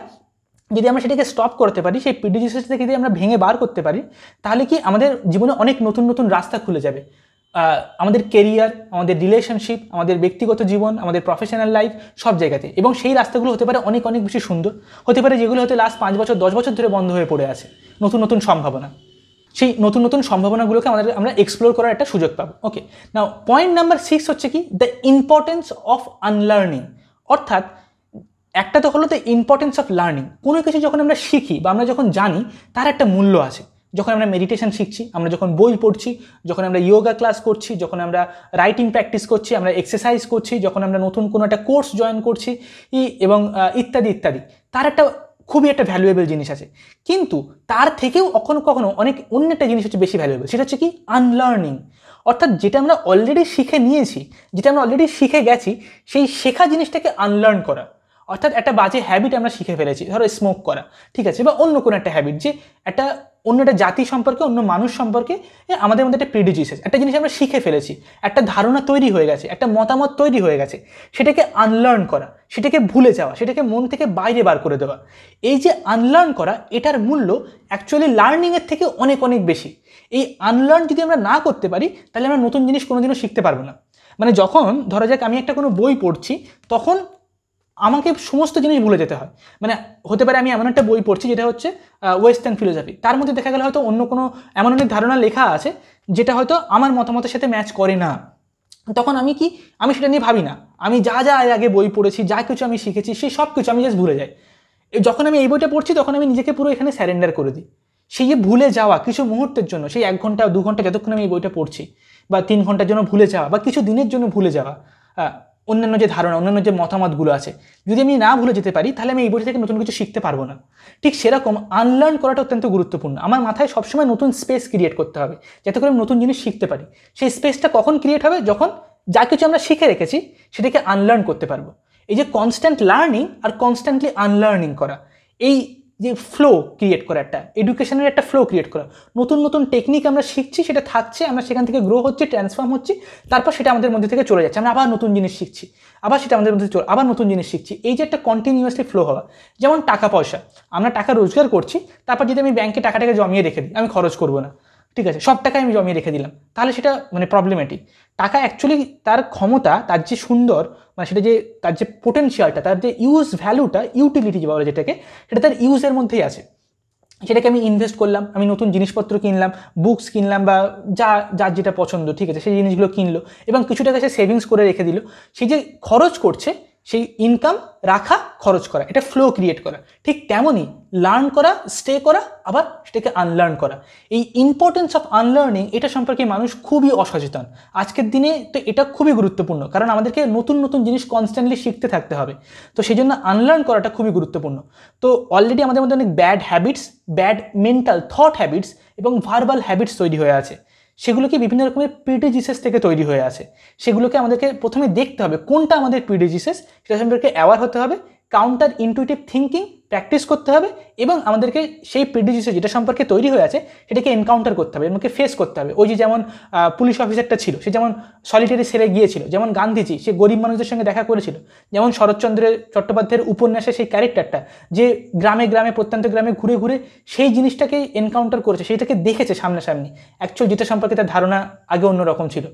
যদি আমরা সেটাকে স্টপ করতে পারি, সেই প্রিজুডিস থেকে যদি আমরা ভেঙে বার করতে পারি, তাহলে কি আমাদের জীবনে অনেক নতুন নতুন রাস্তা খুলে যাবে। আমাদের কেরিয়ার, আমাদের রিলেশনশিপ, আমাদের ব্যক্তিগত জীবন, আমাদের প্রফেশনাল লাইফ, সব জায়গাতে। এবং সেই রাস্তাগুলো হতে পারে অনেক অনেক বেশি সুন্দর, হতে পারে যেগুলো হয়তো লাস্ট 5 বছর 10 বছর ধরে বন্ধ হয়ে পড়ে আছে। নতুন নতুন সম্ভাবনা, সেই নতুন নতুন সম্ভাবনাগুলোকে আমরা এক্সপ্লোর করার একটা সুযোগ পাবো। ওকে, নাও পয়েন্ট নাম্বার 6 হচ্ছে কি, দ্য ইম্পর্টেন্স অফ আনলার্নিং। অর্থাৎ একটা তো হলো দ্য ইম্পর্টেন্স অফ লার্নিং। কোনো কিছু যখন আমরা শিখি বা আমরা যখন জানি, তার একটা মূল্য আছে। যখন আমরা মেডিটেশন শিখছি, আমরা যখন বই পড়ছি, যখন আমরা ইয়োগা ক্লাস করছি, যখন আমরা রাইটিং প্র্যাকটিস করছি, আমরা এক্সারসাইজ করছি, যখন আমরা নতুন কোনো একটা কোর্স জয়েন করছি এবং ইত্যাদি ইত্যাদি, তার একটা খুবই একটা ভ্যালুয়েবল জিনিস আছে। কিন্তু তার থেকেও কখনো কখনো অনেক অন্য একটা জিনিস হচ্ছে বেশি ভ্যালুয়েবল, সেটা হচ্ছে কি আনলার্নিং। অর্থাৎ যেটা আমরা অলরেডি শিখে নিয়েছি, যেটা আমরা অলরেডি শিখে গেছি, সেই শেখা জিনিসটাকে আনলার্ন করা। অর্থাৎ একটা বাজে হ্যাবিট আমরা শিখে ফেলেছি, ধরো স্মোক করা, ঠিক আছে, বা অন্য কোনো একটা হ্যাবিট, যে একটা অন্য একটা জাতি সম্পর্কে, অন্য মানুষ সম্পর্কে আমাদের মধ্যে একটা প্রিজুডিস, একটা জিনিস আমরা শিখে ফেলেছি, একটা ধারণা তৈরি হয়ে গেছে, একটা মতামত তৈরি হয়ে গেছে, সেটাকে আনলার্ন করা, সেটাকে ভুলে যাওয়া, সেটাকে মন থেকে বাইরে বার করে দেওয়া। এই যে আনলার্ন করা, এটার মূল্য অ্যাকচুয়ালি লার্নিংয়ের থেকে অনেক অনেক বেশি। এই আনলার্ন যদি আমরা না করতে পারি, তাহলে আমরা নতুন জিনিস কোনোদিনও শিখতে পারবো না। মানে যখন ধরা যাক আমি একটা কোনো বই পড়ছি, তখন আমাকে সমস্ত জিনিস ভুলে যেতে হয়। মানে হতে পারে আমি এমন একটা বই পড়ছি যেটা হচ্ছে ওয়েস্টার্ন ফিলোসফি, তার মধ্যে দেখা গেলে হয়তো অন্য কোনো এমন অনেক ধারণা লেখা আছে যেটা হয়তো আমার মতামতের সাথে ম্যাচ করে না। তখন আমি সেটা নিয়ে ভাবি না, আমি যা যা আগে বই পড়েছি, যা কিছু আমি শিখেছি, সেই সব কিছু আমি জাস্ট ভুলে যাই। যখন আমি এই বইটা পড়ছি, তখন আমি নিজেকে পুরো এখানে স্যারেন্ডার করে দিই। সেই যে ভুলে যাওয়া কিছু মুহূর্তের জন্য, সেই 1 ঘন্টা 2 ঘন্টা যতক্ষণ আমি এই বইটা পড়ছি, বা 3 ঘন্টার জন্য ভুলে যাওয়া, বা কিছু দিনের জন্য ভুলে যাওয়া অন্যান্য যে ধারণা, অন্যান্য যে মতামতগুলো আছে, যদি আমি না ভুলে যেতে পারি, তাহলে আমি এই বই থেকে নতুন কিছু শিখতে পারবো না। ঠিক সেরকম আনলার্ন করাটা অত্যন্ত গুরুত্বপূর্ণ। আমার মাথায় সবসময় নতুন স্পেস ক্রিয়েট করতে হবে, যাতে করে আমি নতুন জিনিস শিখতে পারি। সেই স্পেসটা কখন ক্রিয়েট হবে? যখন যা কিছু আমরা শিখে রেখেছি সেটাকে আনলার্ন করতে পারবো। এই যে কনস্ট্যান্ট লার্নিং আর কনস্ট্যান্টলি আনলার্নিং করা, এই যে ফ্লো ক্রিয়েট করা, একটা এডুকেশনের একটা ফ্লো ক্রিয়েট করা, নতুন নতুন টেকনিক আমরা শিখছি, সেটা থাকছে, আমরা সেখান থেকে গ্রো হচ্ছি, ট্রান্সফর্ম হচ্ছি, তারপর সেটা আমাদের মধ্যে থেকে চলে যাচ্ছে, আমরা আবার নতুন জিনিস শিখছি, আবার সেটা আমাদের মধ্যে আবার নতুন জিনিস শিখছি। এই যে একটা কন্টিনিউয়াসলি ফ্লো হওয়া, যেমন টাকা পয়সা, আমরা টাকা রোজগার করছি, তারপর যদি আমি ব্যাংকে টাকাটাকে জমিয়ে রেখে দিই, আমি খরচ করবো না, ঠিক আছে, সব টাকায় আমি জমিয়ে রেখে দিলাম, তাহলে সেটা মানে প্রবলেমেটিক। টাকা অ্যাকচুয়ালি তার ক্ষমতা, তার যে সুন্দর, মানে সেটা যে তার যে পোটেনশিয়ালটা, তার যে ইউজ ভ্যালুটা, ইউটিলিটি যে বলে যেটাকে, সেটা তার ইউজের মধ্যেই আছে। সেটাকে আমি ইনভেস্ট করলাম, আমি নতুন জিনিসপত্র কিনলাম, বুকস কিনলাম, বা যার যেটা পছন্দ, ঠিক আছে, সেই জিনিসগুলো কিনলো, এবং কিছু টাকা সে সেভিংস করে রেখে দিল। সেই যে খরচ করছে, সেই ইনকাম রাখা, খরচ করা, এটা ফ্লো ক্রিয়েট করা। ঠিক তেমনই লার্ন করা, স্টে করা, আবার সেটাকে আনলার্ন করা। এই ইম্পর্টেন্স অফ আনলার্নিং, এটা সম্পর্কে মানুষ খুবই অসচেতন আজকের দিনে। তো এটা খুবই গুরুত্বপূর্ণ, কারণ আমাদেরকে নতুন নতুন জিনিস কনস্ট্যান্টলি শিখতে থাকতে হবে। তো সেই জন্য আনলার্ন করাটা খুবই গুরুত্বপূর্ণ। তো অলরেডি আমাদের মধ্যে অনেক bad habits, bad mental thought habits এবং ভার্বাল হ্যাবিটস তৈরি হয়ে আছে। সেগুলোকে বিভিন্ন রকমের প্রিডিজিসেস থেকে তৈরি হয়ে আছে। সেগুলোকে আমাদেরকে প্রথমে দেখতে হবে কোনটা আমাদের প্রিডিজিসেস, সেটা সম্পর্কে অ্যাওয়ার হতে হবে, কাউন্টার ইনটুইটিভ থিঙ্কিং প্র্যাকটিস করতে হবে, এবং আমাদেরকে সেই প্রিডিজিসেস যেটা সম্পর্কে তৈরি হয়ে আছে সেটাকে এনকাউন্টার করতে হবে, আমাকে ফেস করতে হবে। ওই যে যেমন পুলিশ অফিসারটা ছিল, সে যেমন সলিটারি সেলে গিয়েছিল, যেমন গান্ধীজি সে গরিব মানুষদের সঙ্গে দেখা করেছিল, যেমন শরৎচন্দ্র চট্টোপাধ্যায়ের উপন্যাসে সেই ক্যারেক্টারটা যে গ্রামে গ্রামে প্রত্যন্ত গ্রামে ঘুরে ঘুরে সেই জিনিসটাকে এনকাউন্টার করেছে, সেইটাকে দেখেছে সামনাসামনি, অ্যাকচুয়াল যেটা সম্পর্কে তার ধারণা আগে অন্যরকম ছিল।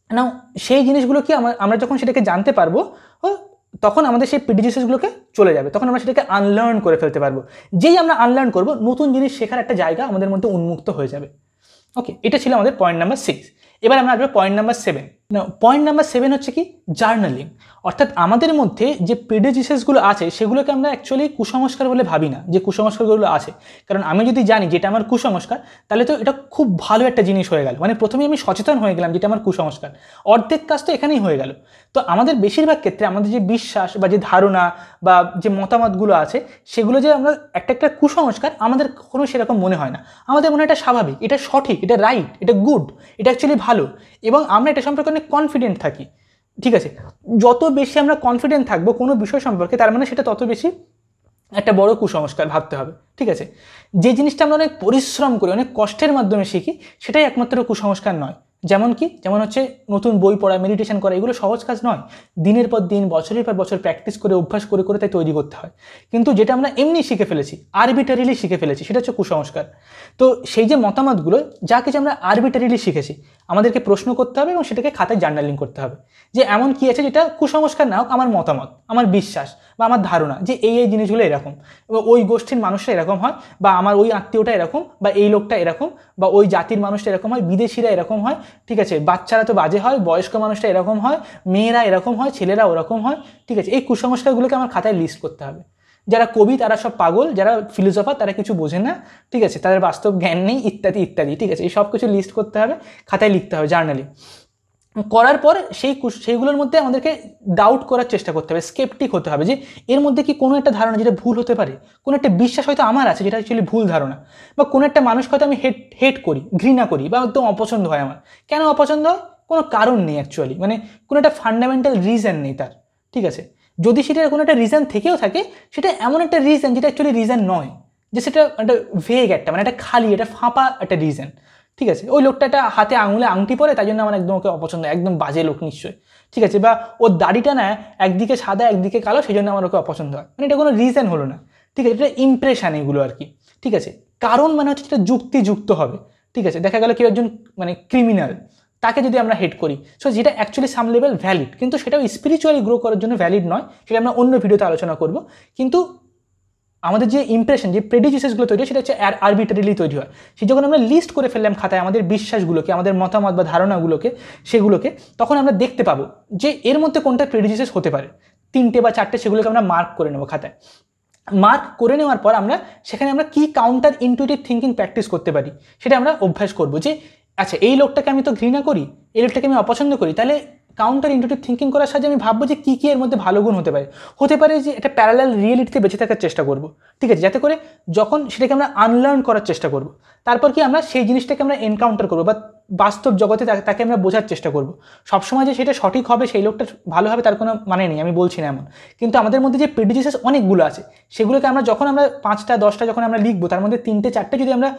নাও সেই জিনিসগুলো কি আমরা যখন সেটাকে জানতে পারবো, তখন আমাদের সেই প্রিডিজিসেসগুলোকে চলে যাবে, তখন আমরা সেটাকে আনলার্ন করে ফেলতে পারবো। যেই আমরা আনলার্ন করবো, নতুন জিনিস শেখার একটা জায়গা আমাদের মধ্যে উন্মুক্ত হয়ে যাবে। ওকে, এটা ছিল আমাদের পয়েন্ট নাম্বার 6। এবার আমরা আসবো পয়েন্ট নাম্বার 7। পয়েন্ট নাম্বার 7 হচ্ছে কি, জার্নালিং। অর্থাৎ আমাদের মধ্যে যে প্রিডিজিসেসগুলো আছে সেগুলোকে আমরা অ্যাকচুয়ালি কুসংস্কার বলে ভাবি না, যে কুসংস্কারগুলো আছে। কারণ আমি যদি জানি যেটা আমার কুসংস্কার, তাহলে তো এটা খুব ভালো একটা জিনিস হয়ে গেল, মানে প্রথমে আমি সচেতন হয়ে গেলাম যেটা আমার কুসংস্কার, অর্ধেক কাজ তো এখানেই হয়ে গেল। তো আমাদের বেশিরভাগ ক্ষেত্রে আমাদের যে বিশ্বাস বা যে ধারণা বা যে মতামতগুলো আছে, সেগুলো যে আমরা একটা কুসংস্কার, আমাদের কখনো সেরকম মনে হয় না। আমাদের মনে হয় এটা স্বাভাবিক, এটা সঠিক, এটা রাইট, এটা গুড, এটা অ্যাকচুয়ালি ভালো, এবং আমরা এটা সম্পর্কে অনেক কনফিডেন্ট থাকি। ঠিক আছে, যত বেশি আমরা কনফিডেন্ট থাকবো কোনো বিষয় সম্পর্কে, তার মানে সেটা তত বেশি একটা বড় কুসংস্কার ভাবতে হবে। ঠিক আছে, যে জিনিসটা আমরা অনেক পরিশ্রম করে অনেক কষ্টের মাধ্যমে শিখি, সেটাই একমাত্র কুসংস্কার নয়। যেমন হচ্ছে নতুন বই পড়া, মেডিটেশন করা, এগুলো সহজ কাজ নয়। দিনের পর দিন, বছরের পর বছর প্র্যাকটিস করে, অভ্যাস করে করে তাই তৈরি করতে হয়। কিন্তু যেটা আমরা এমনি শিখে ফেলেছি, আরবিটারিলি শিখে ফেলেছি, সেটা হচ্ছে কুসংস্কার। তো সেই যে মতামতগুলো, যা কিছু আমরা আরবিটারিলি শিখেছি, আমাদেরকে প্রশ্ন করতে হবে এবং সেটাকে খাতায় জার্নালিং করতে হবে, যে এমন কি আছে যেটা কুসংস্কার না হোক, আমার মতামত, আমার বিশ্বাস বা আমার ধারণা যে এই জিনিসগুলো এরকম, ওই গোষ্ঠীর মানুষরা এরকম হয়, বা আমার ওই আত্মীয়টা এরকম, বা এই লোকটা এরকম, বা ওই জাতির মানুষটা এরকম হয়, বিদেশিরা এরকম হয়, ঠিক আছে, বাচ্চারা তো বাজে হয়, বয়স্ক মানুষটা এরকম হয়, মেয়েরা এরকম হয়, ছেলেরা ওরকম হয়। ঠিক আছে, এই কুসংস্কারগুলোকে আমার খাতায় লিস্ট করতে হবে। যারা কবি তারা সব পাগল, যারা ফিলোসফার তারা কিছু বোঝে না, ঠিক আছে, তাদের বাস্তব জ্ঞান নেই, ইত্যাদি ইত্যাদি। ঠিক আছে, এই সব কিছু লিস্ট করতে হবে, খাতায় লিখতে হবে, জার্নালি করার পর সেইগুলোর মধ্যে আমাদেরকে ডাউট করার চেষ্টা করতে হবে, স্কেপটিক হতে হবে, যে এর মধ্যে কি কোনো একটা ধারণা যেটা ভুল হতে পারে, কোনো একটা বিশ্বাস হয়তো আমার আছে যেটা অ্যাকচুয়ালি ভুল ধারণা, বা কোনো একটা মানুষকে হয়তো আমি হেট করি, ঘৃণা করি, বা একদম অপছন্দ হয় আমার। কেন অপছন্দ হয়? কোনো কারণ নেই অ্যাকচুয়ালি, মানে কোনো একটা ফান্ডামেন্টাল রিজন নেই তার। ঠিক আছে, যদি সেটার কোনো একটা রিজন থেকেও থাকে, সেটা এমন একটা রিজন যেটা অ্যাকচুয়ালি রিজন নয়, যে সেটা একটা ভেগ একটা, মানে একটা খালি, একটা ফাঁপা একটা রিজন। ঠিক আছে, ওই লোকটা একটা হাতে আঙুলে আংটি পরে, তাই জন্য আমার একদম ওকে অপছন্দ, একদম বাজে লোক নিশ্চয়ই। ঠিক আছে, বা ওর দাড়িটা না একদিকে সাদা একদিকে কালো, সেই জন্য আমার ওকে অপছন্দ হয়, মানে এটা কোনো রিজন হলো না। ঠিক আছে, এটা ইমপ্রেশন এগুলো আর কি। ঠিক আছে, কারণ মানে হচ্ছে যেটা যুক্তিযুক্ত হবে। ঠিক আছে, দেখা গেল কেউ একজন মানে ক্রিমিনাল, তাকে যদি আমরা হেট করি, সো যেটা অ্যাকচুয়ালি সাম লেভেল ভ্যালিড, কিন্তু সেটাও স্পিরিচুয়ালি গ্রো করার জন্য ভ্যালিড নয়, সেটা আমরা অন্য ভিডিওতে আলোচনা করব। কিন্তু আমাদের যে ইমপ্রেশন, যে প্রেডিজিসেসগুলো তৈরি হয়, সেটা হচ্ছে আরবিটারিলি তৈরি হয়। সেই যখন আমরা লিস্ট করে ফেললাম খাতায় আমাদের বিশ্বাসগুলোকে, আমাদের মতামত বা ধারণাগুলোকে, সেগুলোকে, তখন আমরা দেখতে পাবো যে এর মধ্যে কোনটা প্রেডিজিসেস হতে পারে। 3টে বা 4টে সেগুলোকে আমরা মার্ক করে নেবো খাতায়। মার্ক করে নেওয়ার পর আমরা সেখানে আমরা কি কাউন্টার ইনটুইটিভ থিঙ্কিং প্র্যাকটিস করতে পারি, সেটা আমরা অভ্যাস করবো। যে আচ্ছা, এই লোকটাকে আমি তো ঘৃণা করি, এই লোকটাকে আমি অপছন্দ করি, তাহলে কাউন্টার ইনটুইটিভ থিঙ্কিং করার সাহায্যে আমি ভাববো যে কী এর মধ্যে ভালো গুণ হতে পারে যে একটা প্যারালাল রিয়েলিটিতে বেঁচে থাকার চেষ্টা করব। ঠিক আছে, যাতে করে যখন সেটাকে আমরা আনলার্ন করার চেষ্টা করব, তারপর কি আমরা সেই জিনিসটাকে আমরা এনকাউন্টার করবো, বা বাস্তব জগতে তাকে আমরা বোঝার চেষ্টা করব। সবসময় যে সেটা সঠিক হবে, সেই লোকটা ভালো হবে, তার কোনো মানে নেই, আমি বলছি না এমন। কিন্তু আমাদের মধ্যে যে প্রেডিজিসেস অনেকগুলো আছে, সেগুলোকে আমরা যখন আমরা 5টা 10টা যখন আমরা লিখবো, তার মধ্যে 3টে 4টে যদি আমরা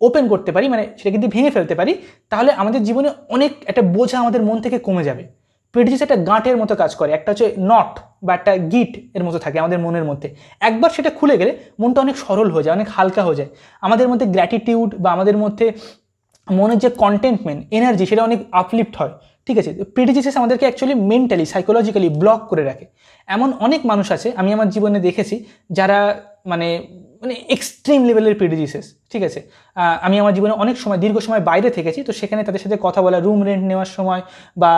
ওপেন করতে পারি, মানে সেটা কিন্তু ভেঙে ফেলতে পারি, তাহলে আমাদের জীবনে অনেক একটা বোঝা আমাদের মন থেকে কমে যাবে। প্রেডিজিস একটা গাঁটের মতো কাজ করে, একটা হচ্ছে নট বা একটা গিট এর মতো থাকে আমাদের মনের মধ্যে। একবার সেটা খুলে গেলে মনটা অনেক সরল হয়ে যায়, অনেক হালকা হয়ে যায়, আমাদের মধ্যে গ্র্যাটিটিউড বা আমাদের মধ্যে মনের যে কন্টেন্টমেন্ট এনার্জি সেটা অনেক আপলিফ্ট হয়। ঠিক আছে, প্রেডিজিসেস আমাদেরকে অ্যাকচুয়ালি মেন্টালি সাইকোলজিক্যালি ব্লক করে রাখে। এমন অনেক মানুষ আছে আমি আমার জীবনে দেখেছি যারা মানে মানে এক্সট্রিম লেভেলের প্রেডিজিসেস। ঠিক আছে, আমি আমার জীবনে অনেক সময় দীর্ঘ সময় বাইরে থেকেছি, তো সেখানে তাদের সাথে কথা বলা, রুম রেন্ট নেওয়ার সময় বা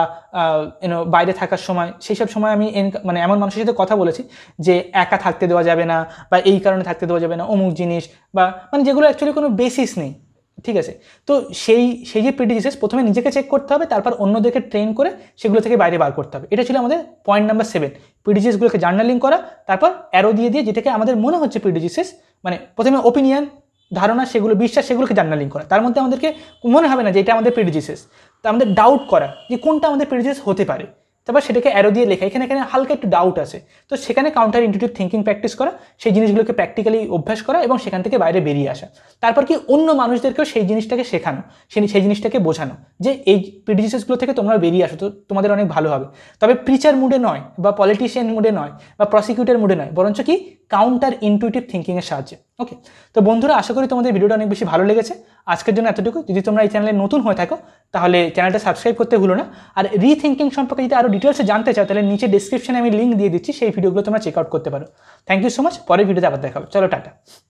বাইরে থাকার সময়, সেই সব সময় আমি মানে এমন মানুষের সাথে কথা বলেছি যে একা থাকতে দেওয়া যাবে না বা এই কারণে থাকতে দেওয়া যাবে না অমুক জিনিস, বা মানে যেগুলো অ্যাকচুয়ালি কোনো বেসিস নেই। ঠিক আছে, তো সেই যে প্রেডিজিসেস প্রথমে নিজেকে চেক করতে হবে, তারপর অন্যদেরকে ট্রেন করে সেগুলো থেকে বাইরে বার করতে হবে। এটা ছিল আমাদের পয়েন্ট নাম্বার 7, প্রেডিজিসেসগুলোকে জার্নালিং করা, তারপর অ্যারো দিয়ে যেটাকে আমাদের মনে হচ্ছে প্রেডিজিসেস, মানে প্রথমে ওপিনিয়ন, ধারণা, সেগুলো বিশ্বাস, সেগুলোকে জার্নালিং করা। তার মধ্যে আমাদেরকে মনে হবে না যে এটা আমাদের প্রেডিজিসেস, তা আমাদের ডাউট করা যে কোনটা আমাদের প্রেডিজিসেস হতে পারে, তারপর সেটাকে অ্যারো দিয়ে লেখা, এখানে হালকা একটু ডাউট আছে, তো সেখানে কাউন্টার ইনটিউটিভ থিঙ্কিং প্র্যাকটিস করা, সেই জিনিসগুলোকে প্র্যাকটিক্যালি অভ্যাস করা এবং সেখান থেকে বাইরে বেরিয়ে আসা। তারপর কি অন্য মানুষদেরকেও সেই জিনিসটাকে শেখানো, সেই জিনিসটাকে বোঝানো যে এই প্রেডিজিসেসগুলো থেকে তোমরা বেরিয়ে আসো, তো তোমাদের অনেক ভালো হবে। তবে প্রিচার মুডে নয় বা পলিটিশিয়ান মুডে নয় বা প্রসিকিউটর মুডে নয়, বরঞ্চ কি কাউন্টার ইনটিউটিভ থিঙ্কিংয়ের সাহায্যে। ওকে, তো বন্ধুরা আশা করি তোমাদের ভিডিওটা অনেক বেশি ভালো লেগেছে। আজকের জন্য এতটুকু। যদি তোমরা এই চ্যানেলে নতুন হয়ে থাকো তাহলে চ্যানেলটা সাবস্ক্রাইব করতে ভুলো না। আর রিথিঙ্কিং সম্পর্কে যদি আরও ডিটেলসে জানতে চাও তাহলে নিচে ডিসক্রিপশনে আমি লিঙ্ক দিয়ে দিচ্ছি, সেই ভিডিওগুলো তোমরা চেক আউট করতে পারো। Thank you so much. পরের ভিডিওতে আবার দেখা হবে। চলো টাটা।